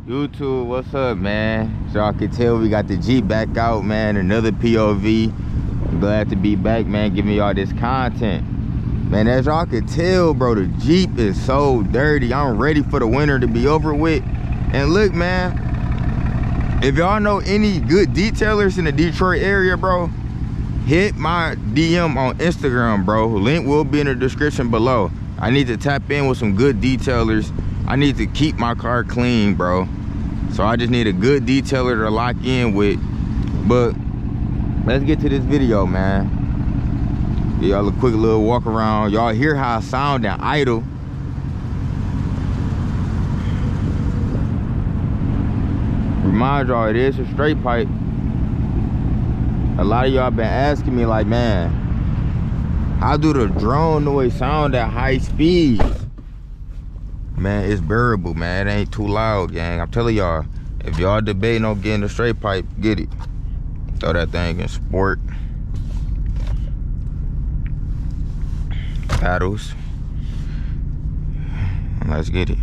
YouTube, what's up, man? So y'all can tell we got the Jeep back out, man. Another POV. I'm glad to be back, man, giving y'all this content. Man, as y'all can tell, bro, the Jeep is so dirty. I'm ready for the winter to be over with. And look, man, if y'all know any good detailers in the Detroit area, bro, hit my DM on Instagram, bro. Link will be in the description below. I need to tap in with some good detailers. I need to keep my car clean, bro. So I just need a good detailer to lock in with. But let's get to this video, man. Give y'all a quick little walk around. Y'all hear how I sound and idle. Remind y'all, it is a straight pipe. A lot of y'all been asking me like, man, how do the drone noise sound at high speeds? Man, it's bearable, man. It ain't too loud, gang. I'm telling y'all, if y'all debating on getting a straight pipe, get it. Throw that thing in sport. Paddles. Let's get it.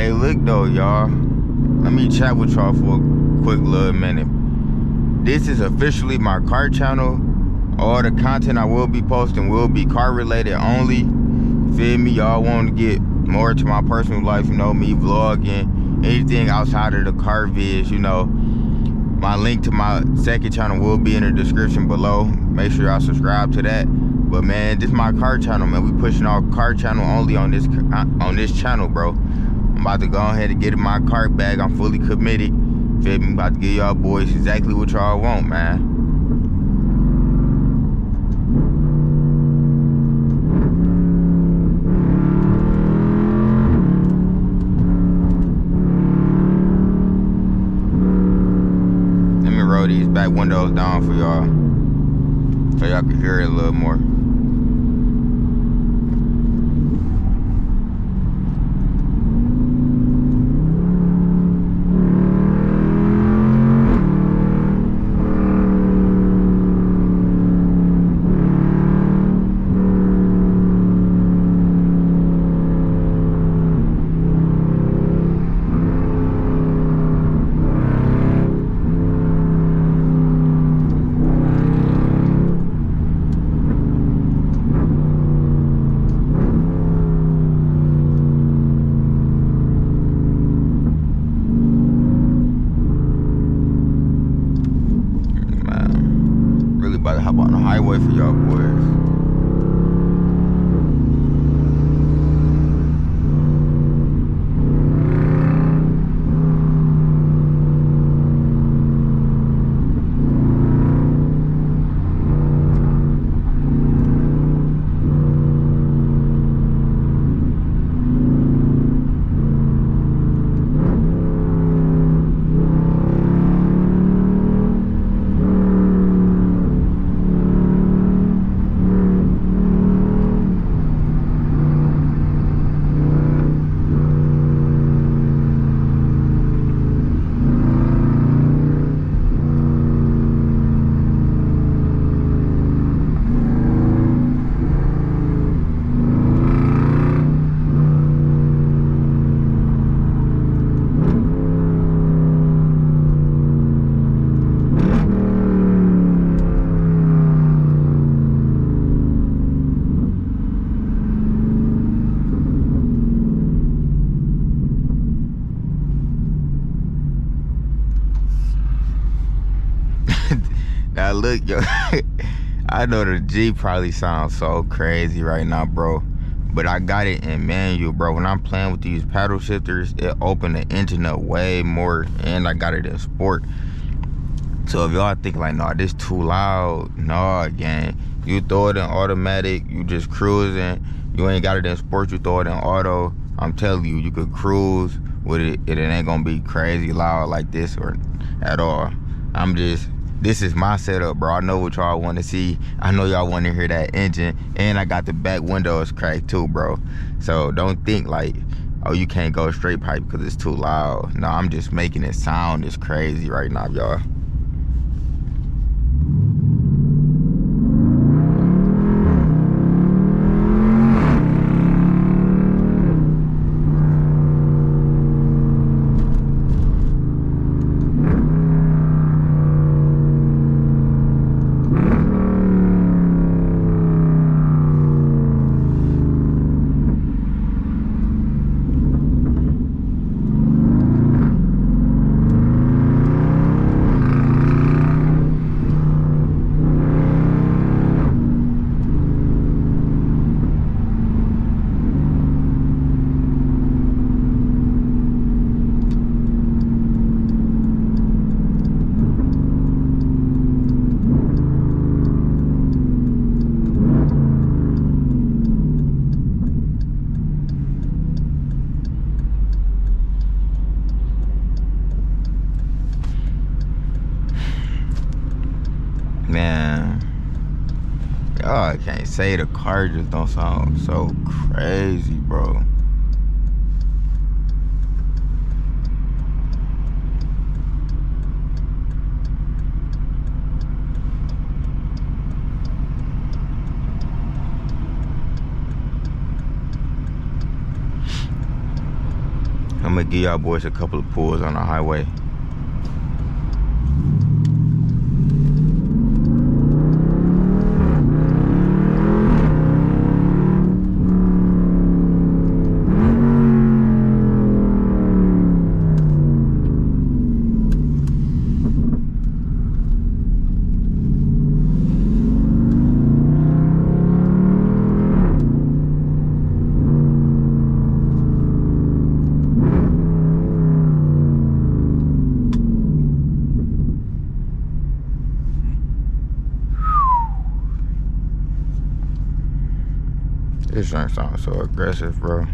Look though, y'all, let me chat with y'all for a quick little minute. This is officially my car channel. All the content I will be posting will be car related only. Feel me? Y'all want to get more to my personal life, you know, me vlogging, anything outside of the car vids, you know. My link to my second channel will be in the description below. Make sure y'all subscribe to that. But man, this is my car channel, man. We pushing our car channel only on this channel, bro. I'm about to go ahead and get in my car bag. I'm fully committed. Feel me? About to give y'all boys exactly what y'all want, man. Let me roll these back windows down for y'all, so y'all can hear it a little more. About to hop on the highway for y'all boys. Now look, yo, I know the Jeep probably sounds so crazy right now, bro, but I got it in manual, bro. When I'm playing with these paddle shifters, it opened the engine up way more, and I got it in sport. So if y'all think like, nah, this too loud, nah, gang. You throw it in automatic, you just cruising. You ain't got it in sport, you throw it in auto. I'm telling you, you could cruise with it. It ain't gonna be crazy loud like this or at all. This is my setup, bro. I know what y'all want to see. I know y'all want to hear that engine, and I got the back windows cracked too, bro. So don't think like, oh, you can't go straight pipe because it's too loud. No, I'm just making it sound as crazy right now, y'all. Man, y'all can't say the car just don't sound so crazy, bro. I'm gonna give y'all boys a couple of pulls on the highway. This joint sounds so aggressive, bro.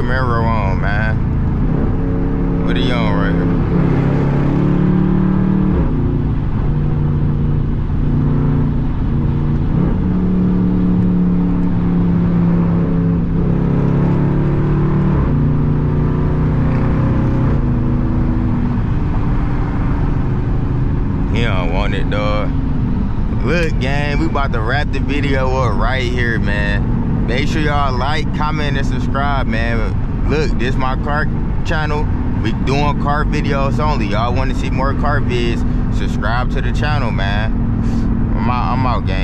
Camaro on, man. What are you on right here? He don't want it, dog. Look, gang, we about to wrap the video up right here, man. Make sure y'all like, comment, and subscribe, man. Look, this my car channel. We doing car videos only. Y'all want to see more car vids, subscribe to the channel, man. I'm out, gang.